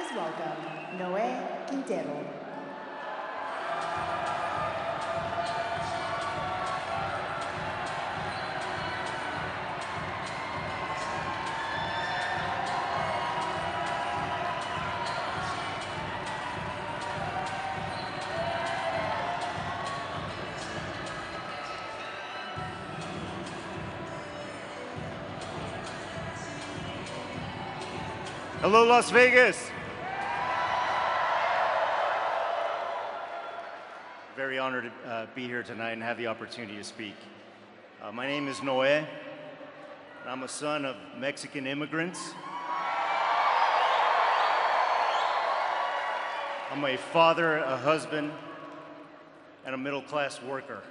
Please welcome Noé Quintero. Hello, Las Vegas. Very honored to be here tonight and have the opportunity to speak. My name is Noé, and I'm a son of Mexican immigrants. I'm a father, a husband, and a middle-class worker.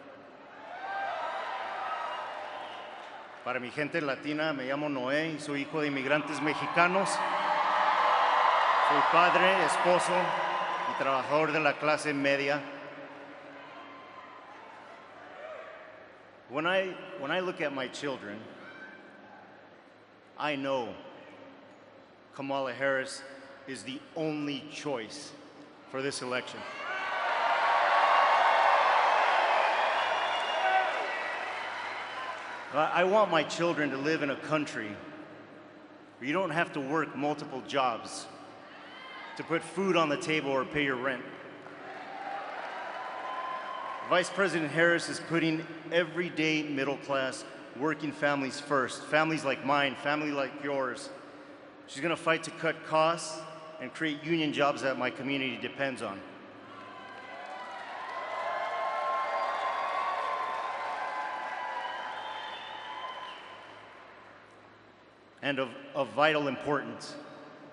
Para mi gente latina, me llamo Noé y soy hijo de inmigrantes mexicanos. Soy padre, esposo y trabajador de la clase media. When I look at my children, I know Kamala Harris is the only choice for this election. I want my children to live in a country where you don't have to work multiple jobs to put food on the table or pay your rent. Vice President Harris is putting everyday middle-class working families first, families like mine, family like yours. She's gonna fight to cut costs and create union jobs that my community depends on. And of vital importance,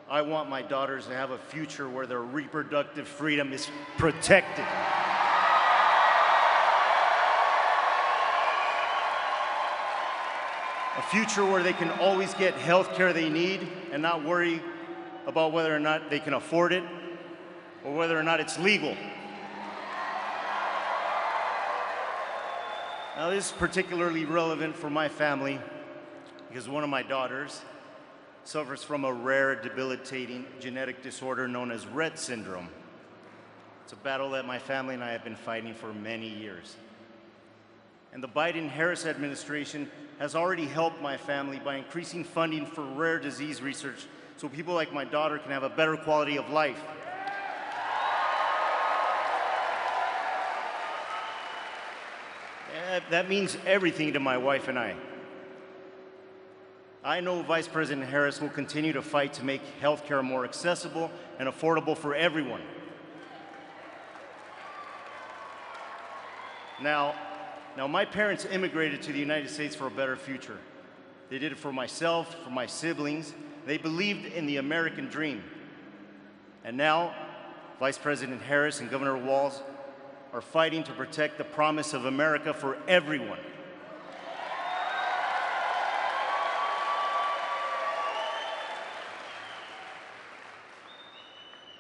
I want my daughters to have a future where their reproductive freedom is protected. A future where they can always get health care they need and not worry about whether or not they can afford it or whether or not it's legal. Now, this is particularly relevant for my family because one of my daughters suffers from a rare, debilitating genetic disorder known as Rett syndrome. It's a battle that my family and I have been fighting for many years. And the Biden-Harris administration has already helped my family by increasing funding for rare disease research so people like my daughter can have a better quality of life. That means everything to my wife and I. I know Vice President Harris will continue to fight to make healthcare more accessible and affordable for everyone. Now, my parents immigrated to the United States for a better future. They did it for myself, for my siblings. They believed in the American dream. And now, Vice President Harris and Governor Walz are fighting to protect the promise of America for everyone.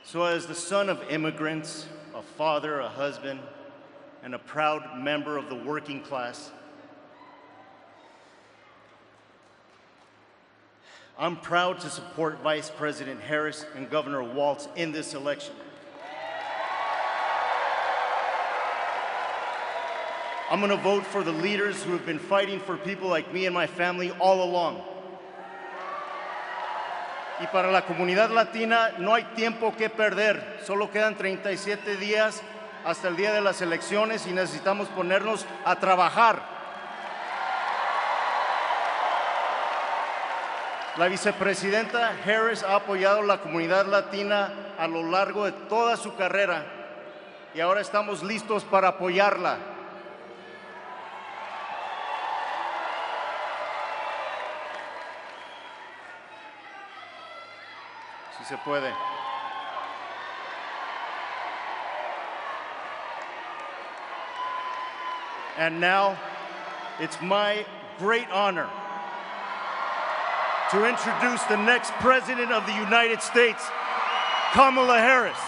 So as the son of immigrants, a father, a husband, and a proud member of the working class, I'm proud to support Vice President Harris and Governor Walz in this election. I'm going to vote for the leaders who have been fighting for people like me and my family all along. Y para la comunidad latina no hay tiempo que perder. Solo quedan 37 días hasta el día de las elecciones y necesitamos ponernos a trabajar. La vicepresidenta Harris ha apoyado a la comunidad latina a lo largo de toda su carrera y ahora estamos listos para apoyarla. Si se puede. And now, it's my great honor to introduce the next President of the United States, Kamala Harris.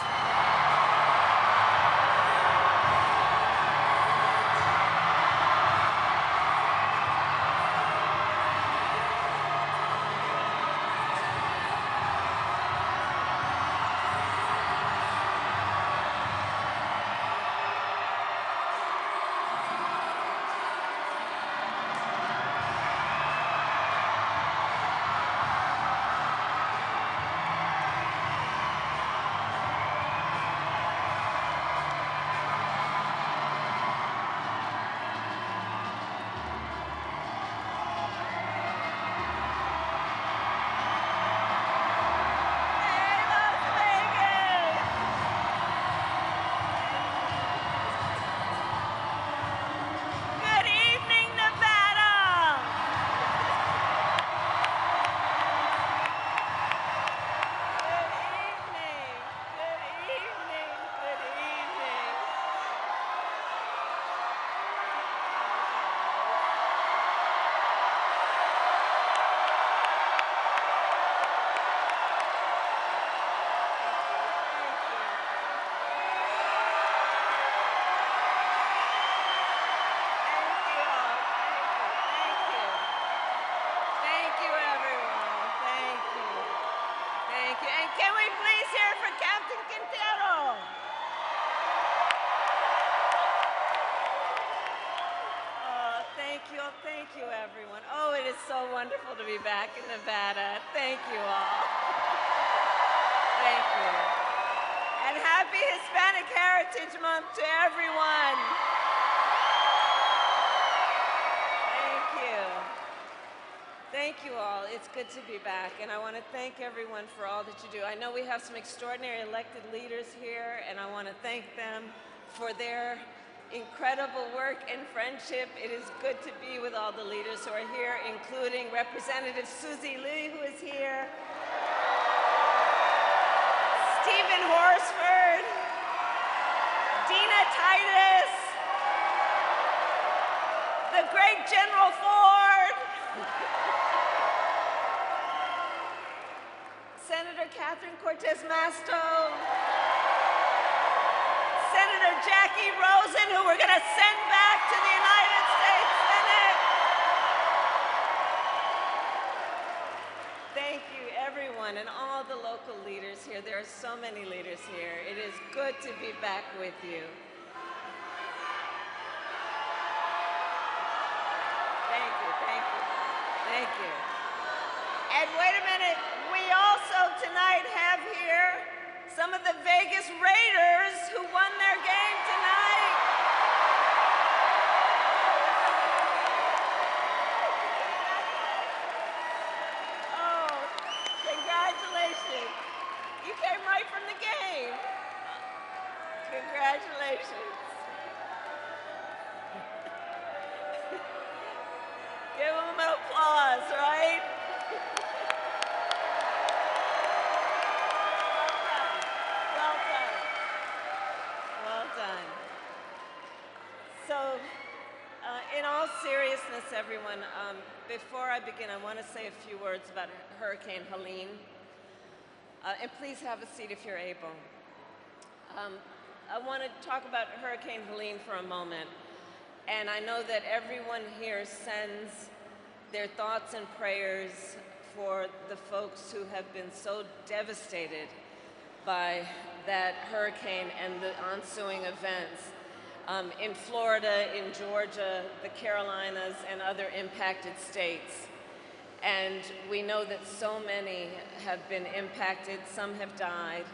you. And can we please hear it for Captain Quintero? Oh, thank you, everyone. Oh, it is so wonderful to be back in Nevada. Thank you all. Thank you. And happy Hispanic Heritage Month to everyone. Thank you. Thank you all. It's good to be back. And I want to thank everyone for all that you do. I know we have some extraordinary elected leaders here, and I want to thank them for their incredible work and friendship. It is good to be with all the leaders who are here, including Representative Susie Lee, who is here, Stephen Horsford, Dina Titus, the great General Ford, Senator Catherine Cortez Masto, Senator Jackie Rosen, who we're going to send back to the United States Senate. Thank you, everyone, and all the local leaders here. There are so many leaders here. It is good to be back with you. Thank you, thank you, thank you. And wait a minute, we also tonight have here some of the Vegas Raiders who won their game tonight. Oh, congratulations. You came right from the game. Congratulations. Give them an applause, right? So, in all seriousness, everyone, before I begin, I want to say a few words about Hurricane Helene. And please have a seat if you're able. I want to talk about Hurricane Helene for a moment. And I know that everyone here sends their thoughts and prayers for the folks who have been so devastated by that hurricane and the ensuing events. In Florida, in Georgia, the Carolinas, and other impacted states. And we know that so many have been impacted, some have died.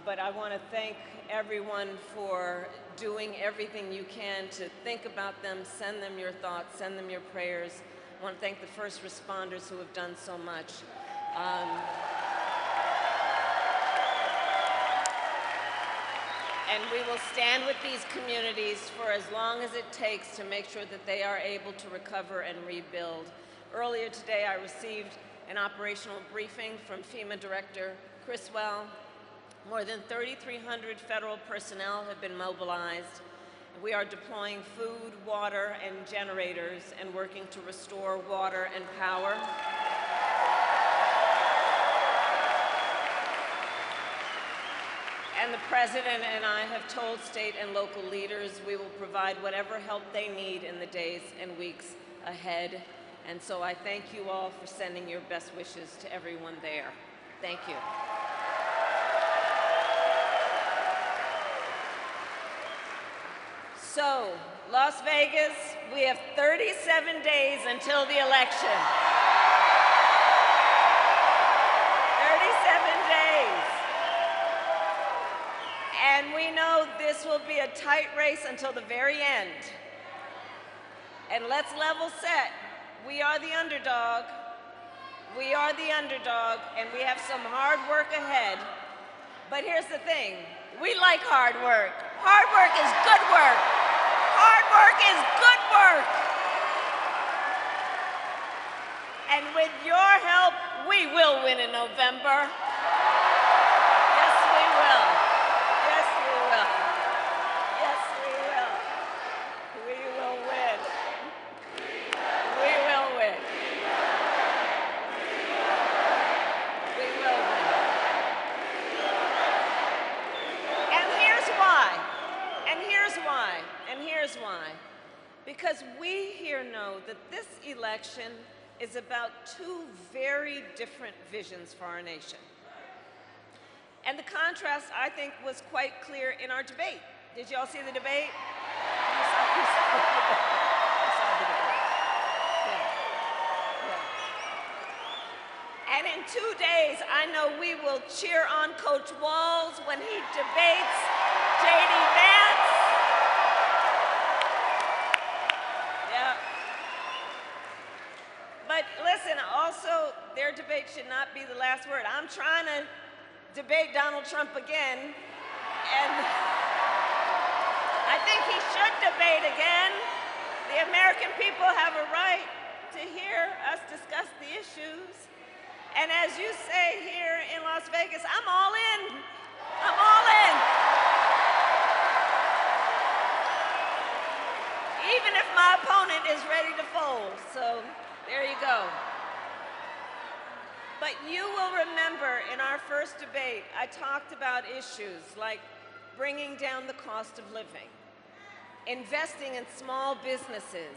But I want to thank everyone for doing everything you can to think about them, send them your thoughts, send them your prayers. I want to thank the first responders who have done so much. And we will stand with these communities for as long as it takes to make sure that they are able to recover and rebuild. Earlier today, I received an operational briefing from FEMA Director Criswell. More than 3,300 federal personnel have been mobilized. We are deploying food, water, and generators and working to restore water and power. And the President and I have told state and local leaders we will provide whatever help they need in the days and weeks ahead. And so I thank you all for sending your best wishes to everyone there. Thank you. So, Las Vegas, we have 37 days until the election. 37 days. And we know this will be a tight race until the very end. And let's level set. We are the underdog. We are the underdog, and we have some hard work ahead. But here's the thing. We like hard work. Hard work is good work. Hard work is good work. And with your help, we will win in November. Yes, we will. Yes, we will. Yes, we will. We will win. We will win. We will win. And here's why. And here's why. And here's why. Because we here know that this election is about two very different visions for our nation. And the contrast, I think, was quite clear in our debate. Did you all see the debate? You saw the debate. You saw the debate. Yeah. Yeah. And in 2 days, I know we will cheer on Coach Walz when he debates J.D. Vance. Yeah. But listen, also, their debate should not be the last word. I'm trying to debate Donald Trump again, and I think he should debate again. The American people have a right to hear us discuss the issues. And as you say here in Las Vegas, I'm all in. I'm all in. Even if my opponent is ready to fold. So there you go. But you will remember in our first debate, I talked about issues like bringing down the cost of living, investing in small businesses,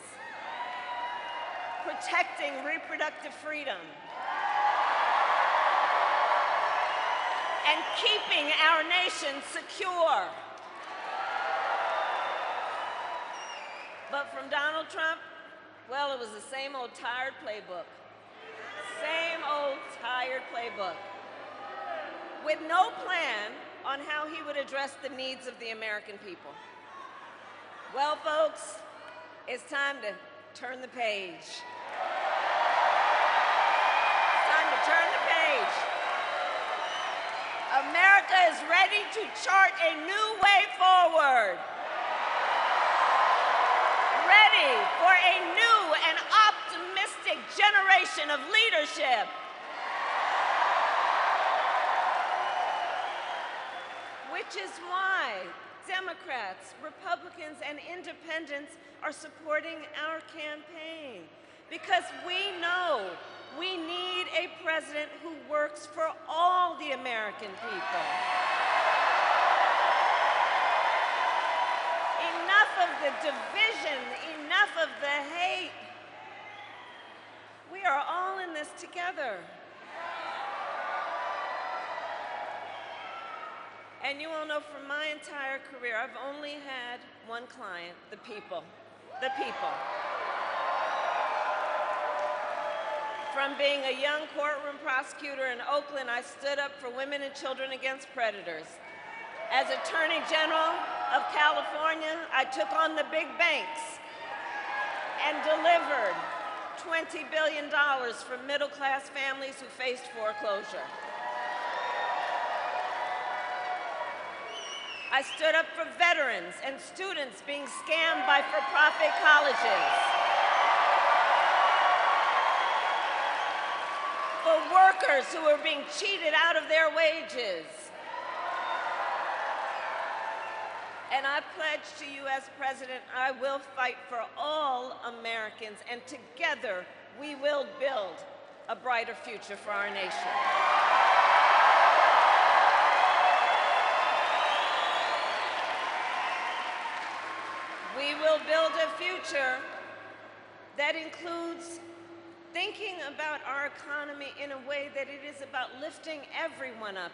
protecting reproductive freedom, and keeping our nation secure. But from Donald Trump, well, it was the same old tired playbook. Same old tired playbook, with no plan on how he would address the needs of the American people. Well, folks, it's time to turn the page. It's time to turn the page. America is ready to chart a new way forward. Ready for a new and optimistic generation of leadership. Which is why Democrats, Republicans, and independents are supporting our campaign. Because we know we need a president who works for all the American people. Enough of the division, enough of the hate. We are all in this together. And you all know from my entire career, I've only had one client, the people. The people. From being a young courtroom prosecutor in Oakland, I stood up for women and children against predators. As Attorney General of California, I took on the big banks and delivered $20 billion for middle-class families who faced foreclosure. I stood up for veterans and students being scammed by for-profit colleges. For workers who are being cheated out of their wages. And I pledge to you as president, I will fight for all Americans, and together we will build a brighter future for our nation. We will build a future that includes thinking about our economy in a way that it is about lifting everyone up.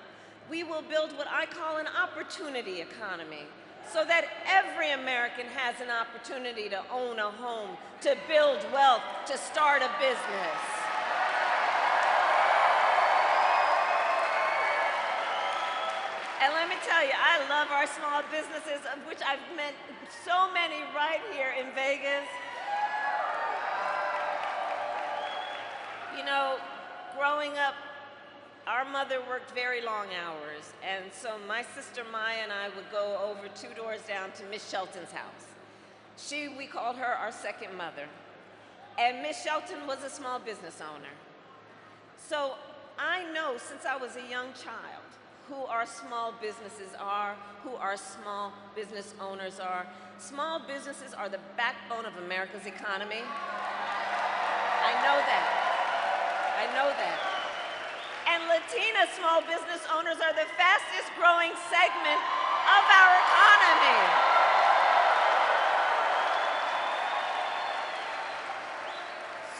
We will build what I call an opportunity economy, so that every American has an opportunity to own a home, to build wealth, to start a business. And let me tell you, I love our small businesses, of which I've met so many right here in Vegas. You know, growing up, our mother worked very long hours, and so my sister Maya and I would go over 2 doors down to Miss Shelton's house. We called her our second mother. And Miss Shelton was a small business owner. So I know since I was a young child who our small businesses are, who our small business owners are. Small businesses are the backbone of America's economy. I know that. I know that. And Latina small business owners are the fastest growing segment of our economy.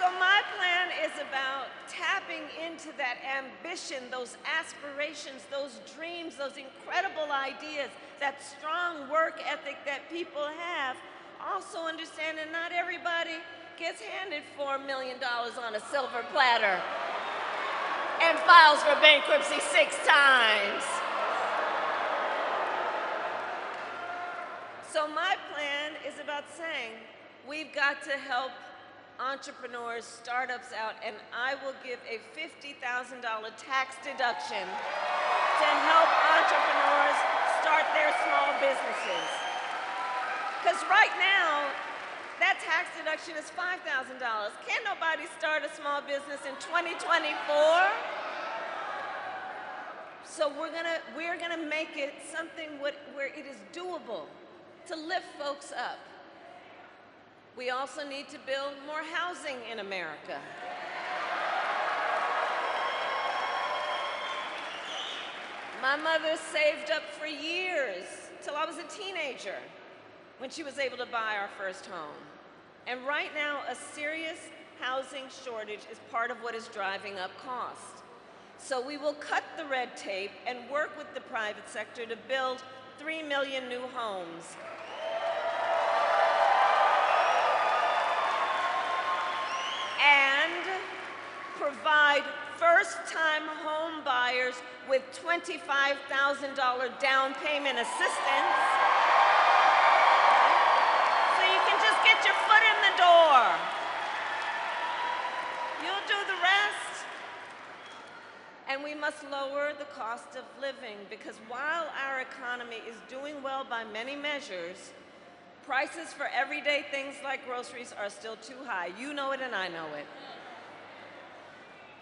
So my plan is about tapping into that ambition, those aspirations, those dreams, those incredible ideas, that strong work ethic that people have. Also understanding not everybody gets handed $4 million on a silver platter and files for bankruptcy 6 times. So my plan is about saying we've got to help entrepreneurs, startups out, and I will give a $50,000 tax deduction to help entrepreneurs start their small businesses. Because right now, that tax deduction is $5,000. Can't nobody start a small business in 2024? So we're gonna make it something where it is doable to lift folks up. We also need to build more housing in America. My mother saved up for years, till I was a teenager, when she was able to buy our first home. And right now, a serious housing shortage is part of what is driving up costs. So we will cut the red tape and work with the private sector to build 3 million new homes. And provide first-time home buyers with $25,000 down payment assistance. So you can just get your foot in the door. You'll do the rest. And we must lower the cost of living, because while our economy is doing well by many measures, prices for everyday things like groceries are still too high. You know it and I know it.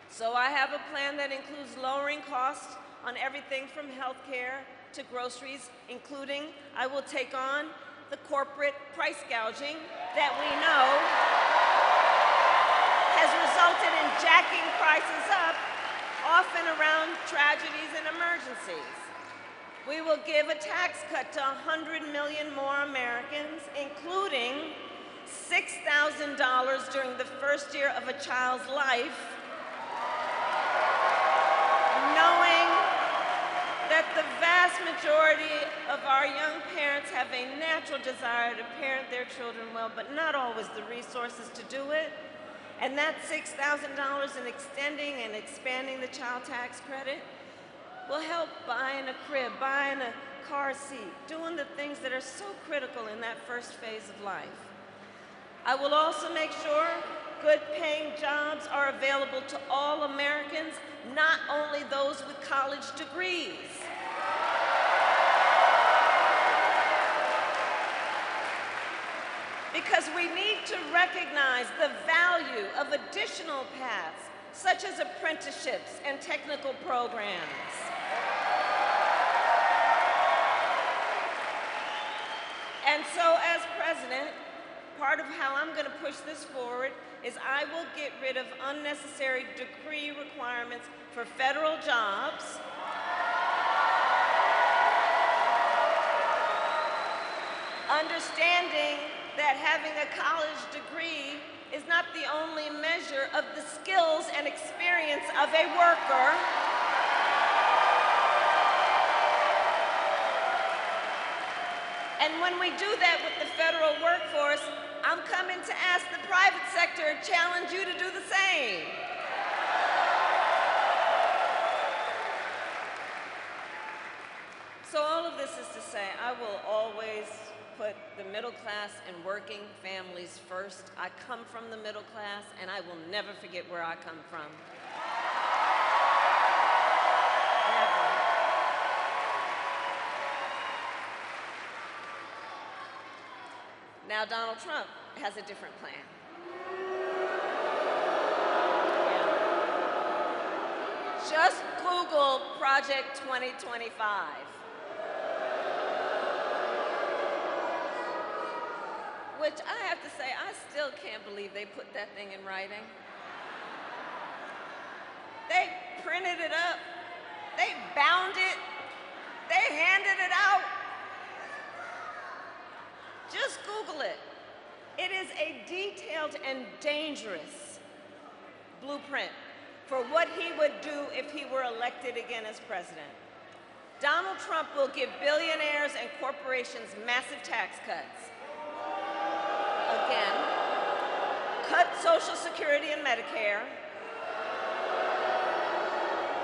So I have a plan that includes lowering costs on everything from healthcare to groceries, including I will take on the corporate price gouging that we know has resulted in jacking prices up, often around tragedies and emergencies. We will give a tax cut to 100 million more Americans, including $6,000 during the first year of a child's life, knowing that the vast majority of our young parents have a natural desire to parent their children well, but not always the resources to do it. And that $6,000 in extending and expanding the child tax credit will help buying a crib, buying a car seat, doing the things that are so critical in that first phase of life. I will also make sure good-paying jobs are available to all Americans, not only those with college degrees. Because we need to recognize the value of additional paths, such as apprenticeships and technical programs. And so, as president, part of how I'm going to push this forward is I will get rid of unnecessary degree requirements for federal jobs, understanding that having a college degree is not the only measure of the skills and experience of a worker. And when we do that with the federal workforce, I'm coming to ask the private sector, challenge you to do the same. So all of this is to say, I will always put the middle class and working families first. I come from the middle class, and I will never forget where I come from. Never. Now, Donald Trump has a different plan. Yeah. Just Google Project 2025. Which I have to say, I still can't believe they put that thing in writing. They printed it up, they bound it, they handed it out. Just Google it. It is a detailed and dangerous blueprint for what he would do if he were elected again as president. Donald Trump will give billionaires and corporations massive tax cuts. Again, cut Social Security and Medicare,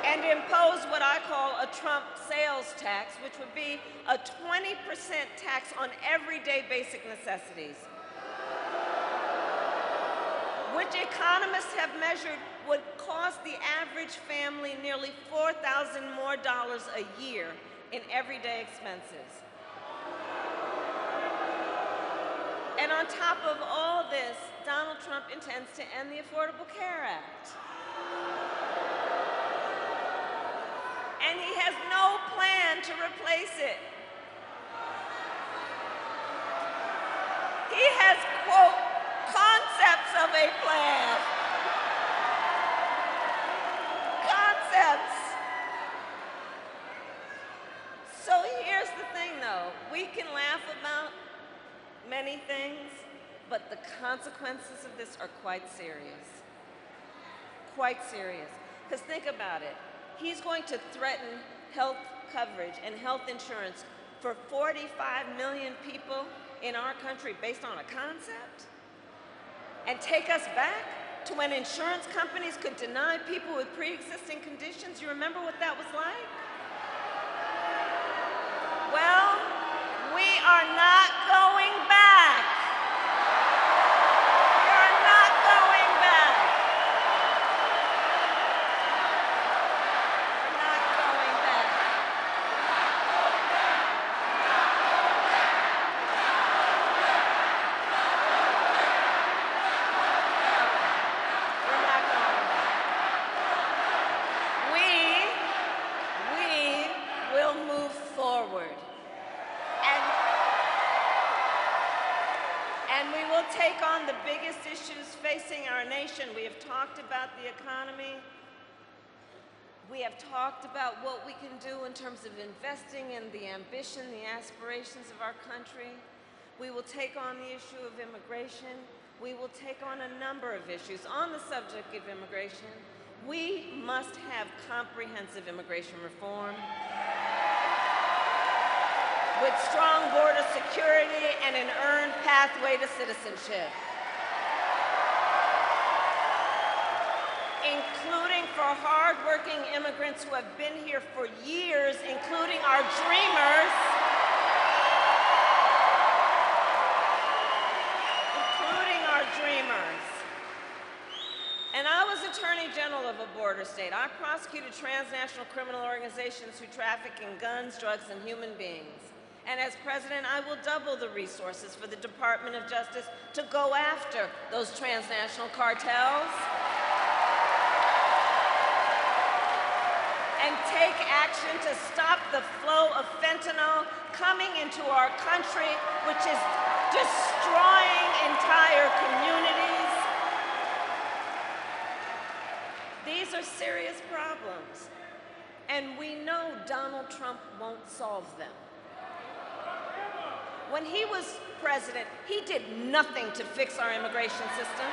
and impose what I call a Trump sales tax, which would be a 20% tax on everyday basic necessities, which economists have measured would cost the average family nearly $4,000 more a year in everyday expenses. And on top of all this, Donald Trump intends to end the Affordable Care Act. And he has no plan to replace it. He has, quote, concepts of a plan. Concepts. So here's the thing, though. We can laugh about many things, but the consequences of this are quite serious. Quite serious. Because think about it. He's going to threaten health coverage and health insurance for 45 million people in our country based on a concept? And take us back to when insurance companies could deny people with pre-existing conditions? You remember what that was like? Well, we are not going back. We are not going back. We're not going back. We're not going back. We will move forward. And we will take on the biggest issues facing our nation. We have talked about the economy. We have talked about what we can do in terms of investing in the ambition, the aspirations of our country. We will take on the issue of immigration. We will take on a number of issues. On the subject of immigration, we must have comprehensive immigration reform with strong border security and an earned pathway to citizenship, including for hardworking immigrants who have been here for years, including our dreamers, And I was Attorney General of a border state. I prosecuted transnational criminal organizations who traffic in guns, drugs, and human beings. And as president, I will double the resources for the Department of Justice to go after those transnational cartels and take action to stop the flow of fentanyl coming into our country, which is destroying entire communities. These are serious problems, and we know Donald Trump won't solve them. When he was president, he did nothing to fix our immigration system.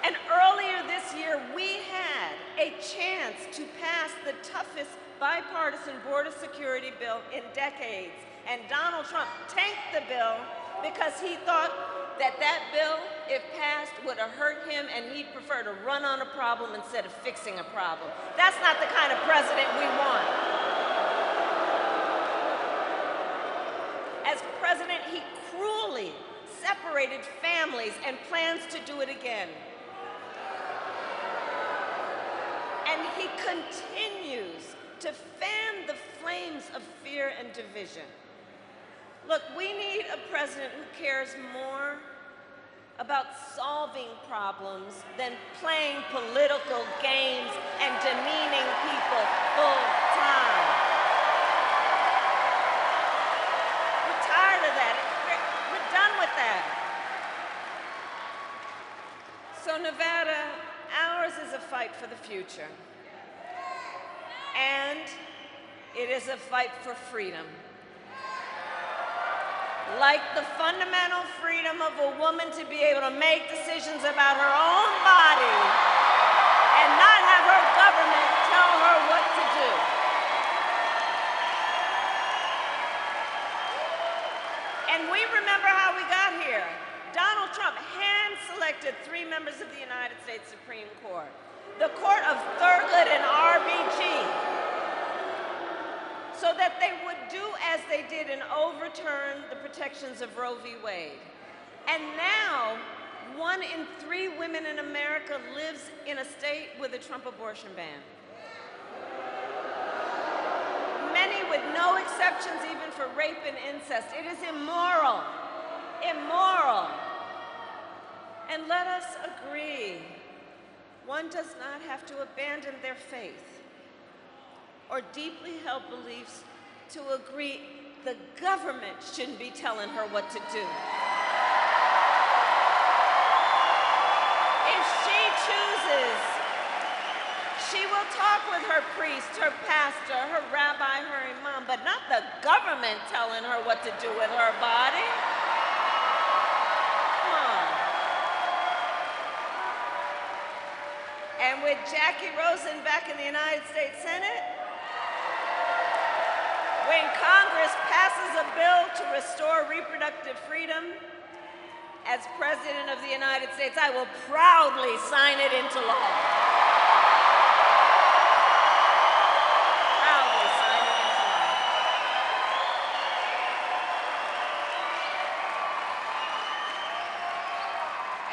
And earlier this year, we had a chance to pass the toughest bipartisan border security bill in decades. And Donald Trump tanked the bill because he thought that that bill, if passed, would have hurt him, and he'd prefer to run on a problem instead of fixing a problem. That's not the kind of president we want. As president, he cruelly separated families and plans to do it again. And he continues to fan the flames of fear and division. Look, we need a president who cares more about solving problems than playing political games and demeaning people full time. We're tired of that. We're done with that. So Nevada, ours is a fight for the future. And it is a fight for freedom. like the fundamental freedom of a woman to be able to make decisions about her own body and not have her government tell her what to do. And we remember how we got here. Donald Trump hand-selected 3 members of the United States Supreme Court, the Court of Thurgood and RBG, so that they would do as they did and overturn the protections of Roe v. Wade. And now, 1 in 3 women in America lives in a state with a Trump abortion ban. Many with no exceptions even for rape and incest. It is immoral, immoral. And let us agree, one does not have to abandon their faith or deeply held beliefs to agree the government shouldn't be telling her what to do. If she chooses, she will talk with her priest, her pastor, her rabbi, her imam, but not the government telling her what to do with her body. Come on. And with Jackie Rosen back in the United States Senate, when Congress passes a bill to restore reproductive freedom, as President of the United States, I will proudly sign it into law. Proudly sign it into law.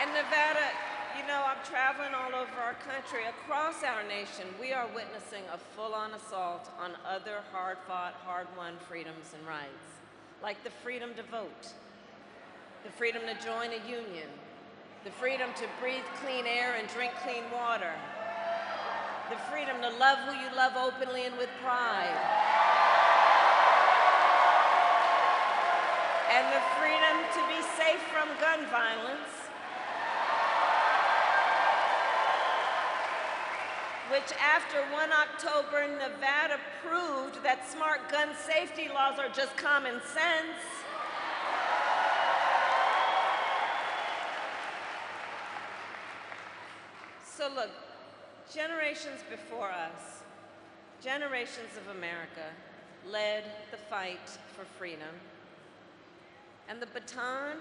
And Nevada, you know, I'm traveling all over our country. Across our nation, we are witnessing a full-on assault on other hard-fought, hard-won freedoms and rights, like the freedom to vote, the freedom to join a union, the freedom to breathe clean air and drink clean water, the freedom to love who you love openly and with pride, and the freedom to be safe from gun violence, which after 1 October, Nevada proved that smart gun safety laws are just common sense. So look, generations before us, generations of America led the fight for freedom. And the baton,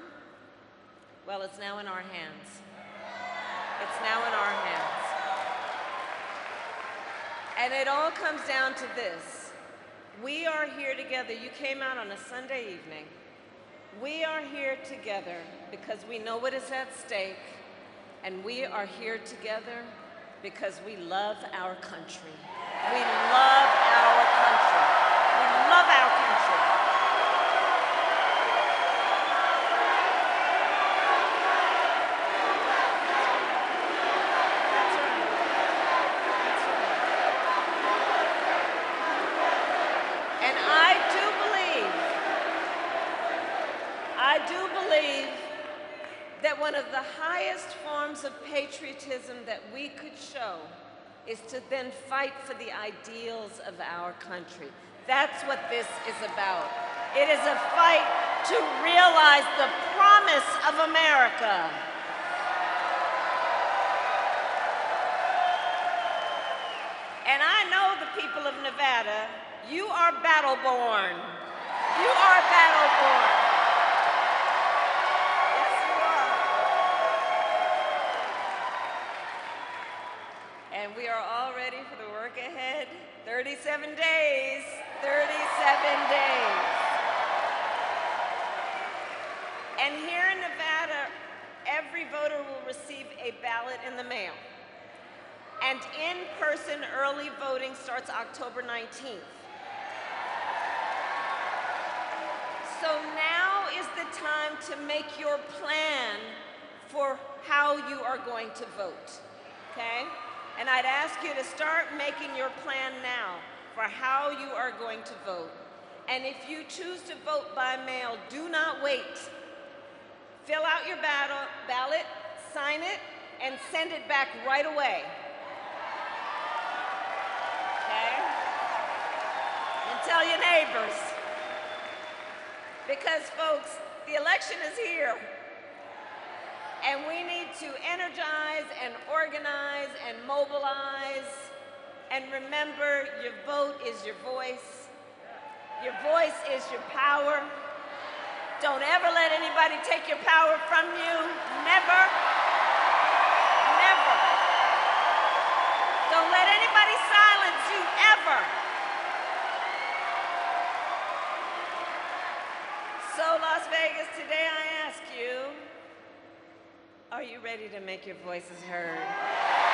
well, it's now in our hands. It's now in our hands. And it all comes down to this. We are here together. You came out on a Sunday evening. We are here together because we know what is at stake, and we are here together because we love our country. We love our country. We love our country. That one of the highest forms of patriotism that we could show is to then fight for the ideals of our country. That's what this is about. It is a fight to realize the promise of America. And I know the people of Nevada, you are battle-born. You are battle-born. And we are all ready for the work ahead. 37 days, 37 days. And here in Nevada, every voter will receive a ballot in the mail. And in-person early voting starts October 19th. So now is the time to make your plan for how you are going to vote, okay? And I'd ask you to start making your plan now for how you are going to vote. And if you choose to vote by mail, do not wait. Fill out your ballot, sign it, and send it back right away. Okay? And tell your neighbors. Because, folks, the election is here. And we need to energize and organize and mobilize. And remember, your vote is your voice. Your voice is your power. Don't ever let anybody take your power from you. Never. Never. Don't let anybody silence you, ever. So, Las Vegas, today I ask you, are you ready to make your voices heard?